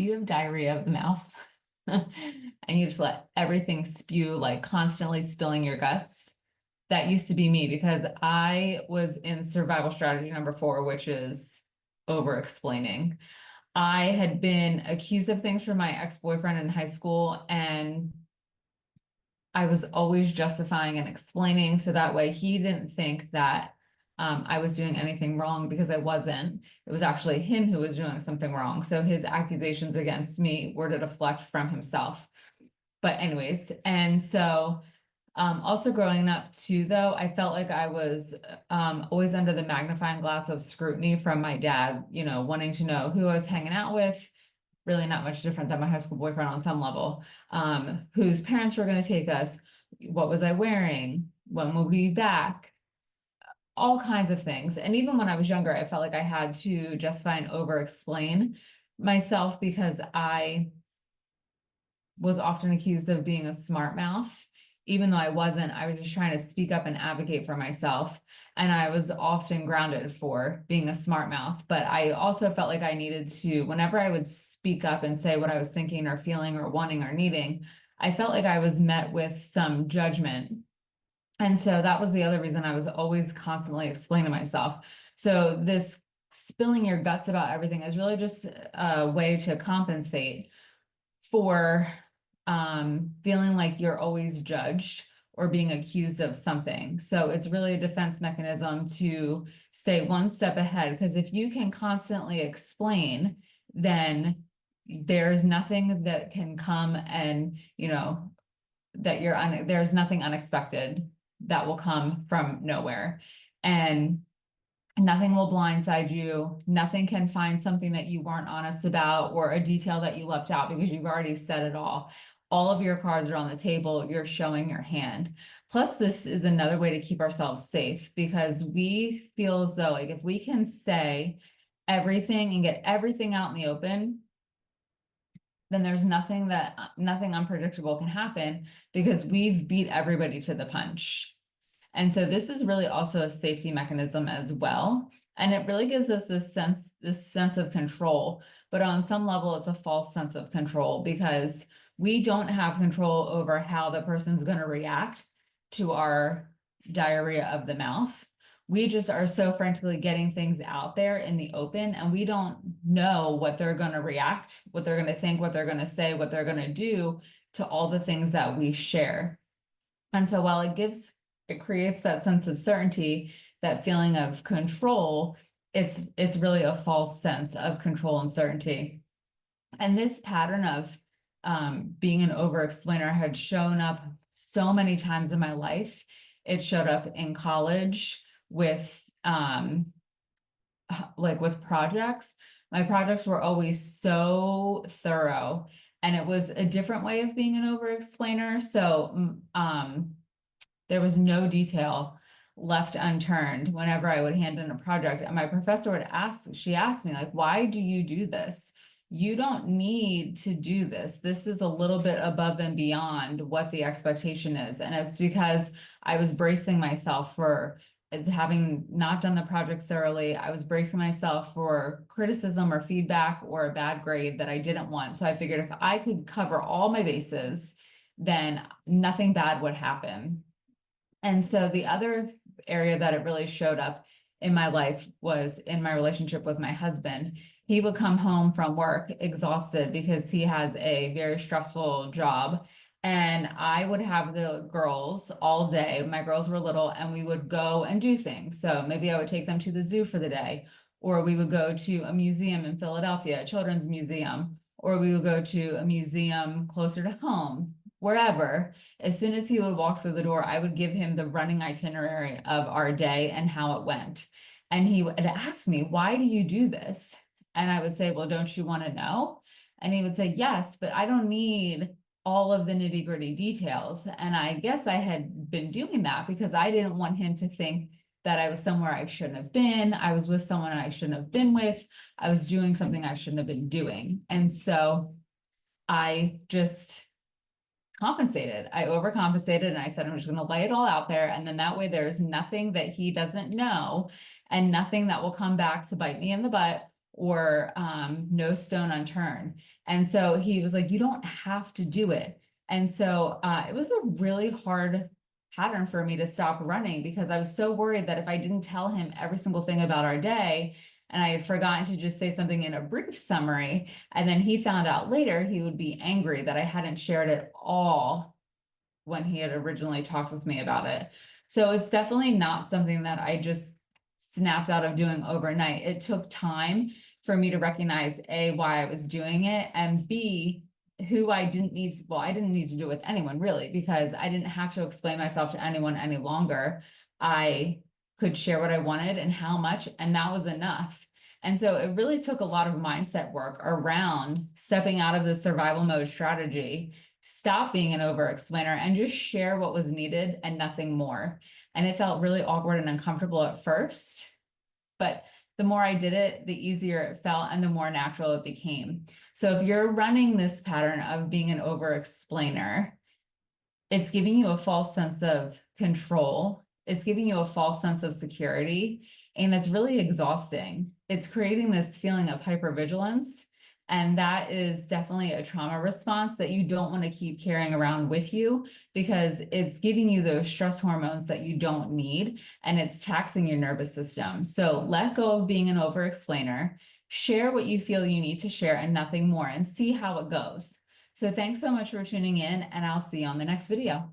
Do you have diarrhea of the mouth? And you just let everything spew, like constantly spilling your guts? That used to be me because I was in survival strategy number 4, which is over explaining. I had been accused of things from my ex-boyfriend in high school, and I was always justifying and explaining so that way he didn't think that I was doing anything wrong, because I wasn't. It was actually him who was doing something wrong. So his accusations against me were to deflect from himself. But anyways, and so also growing up too, though, I felt like I was always under the magnifying glass of scrutiny from my dad, wanting to know who I was hanging out with, really not much different than my high school boyfriend on some level, whose parents were going to take us, what was I wearing, when would we be back, all kinds of things. And even when I was younger, I felt like I had to justify and over explain myself because I was often accused of being a smart mouth. Even though I wasn't, I was just trying to speak up and advocate for myself. And I was often grounded for being a smart mouth. But I also felt like I needed to, whenever I would speak up and say what I was thinking or feeling or wanting or needing, I felt like I was met with some judgment. And so that was the other reason I was always constantly explaining myself. So this spilling your guts about everything is really just a way to compensate for feeling like you're always judged or being accused of something. So it's really a defense mechanism to stay one step ahead. Because if you can constantly explain, then there's nothing that can come and, there's nothing unexpected that will come from nowhere. And nothing will blindside you. Nothing can find something that you weren't honest about or a detail that you left out, because you've already said it all. All of your cards are on the table. You're showing your hand. Plus, this is another way to keep ourselves safe, because we feel as though, like, if we can say everything and get everything out in the open, then there's nothing unpredictable can happen, because we've beat everybody to the punch. And so this is really also a safety mechanism as well. And it really gives us this sense of control. But on some level, it's a false sense of control, because we don't have control over how the person's going to react to our diarrhea of the mouth. We just are so frantically getting things out there in the open, and we don't know what they're going to react, what they're going to think, what they're going to say, what they're going to do to all the things that we share. And so while it creates that sense of certainty, that feeling of control, it's really a false sense of control and certainty. And this pattern of being an over-explainer had shown up so many times in my life. It showed up in college with with projects. My projects were always so thorough, and it was a different way of being an over-explainer. So there was no detail left unturned whenever I would hand in a project. And my professor she asked me, like, why do you do this? You don't need to do this. This is a little bit above and beyond what the expectation is. And it's because I was bracing myself for having not done the project thoroughly. I was bracing myself for criticism or feedback or a bad grade that I didn't want. So I figured if I could cover all my bases, then nothing bad would happen. And so the other area that it really showed up in my life was in my relationship with my husband. He would come home from work exhausted because he has a very stressful job. And I would have the girls all day. My girls were little, and we would go and do things. So maybe I would take them to the zoo for the day, or we would go to a museum in Philadelphia, a children's museum, or we would go to a museum closer to home, wherever. As soon as he would walk through the door, I would give him the running itinerary of our day and how it went. And he would ask me, why do you do this? And I would say, well, don't you want to know? And he would say, yes, but I don't need all of the nitty gritty details. And I guess I had been doing that because I didn't want him to think that I was somewhere I shouldn't have been. I was with someone I shouldn't have been with. I was doing something I shouldn't have been doing. And so I just compensated. I overcompensated, and I said, I'm just going to lay it all out there. And then that way there's nothing that he doesn't know, and nothing that will come back to bite me in the butt or no stone unturned. And so he was like, you don't have to do it. And so it was a really hard pattern for me to stop running because I was so worried that if I didn't tell him every single thing about our day, and I had forgotten to just say something in a brief summary, and then he found out later, he would be angry that I hadn't shared it all when he had originally talked with me about it. So it's definitely not something that I just snapped out of doing overnight. It took time for me to recognize A, why I was doing it, and B, who I didn't need to, well, I didn't need to do it with anyone really, because I didn't have to explain myself to anyone any longer. I could share what I wanted and how much, and that was enough. And so it really took a lot of mindset work around stepping out of the survival mode strategy, stop being an over explainer, and just share what was needed and nothing more. And it felt really awkward and uncomfortable at first, but the more I did it, the easier it felt and the more natural it became. So if you're running this pattern of being an over explainer, it's giving you a false sense of control. It's giving you a false sense of security, and it's really exhausting. It's creating this feeling of hypervigilance, and that is definitely a trauma response that you don't want to keep carrying around with you because it's giving you those stress hormones that you don't need, and it's taxing your nervous system. So let go of being an over explainer, share what you feel you need to share and nothing more, and see how it goes. So thanks so much for tuning in, and I'll see you on the next video.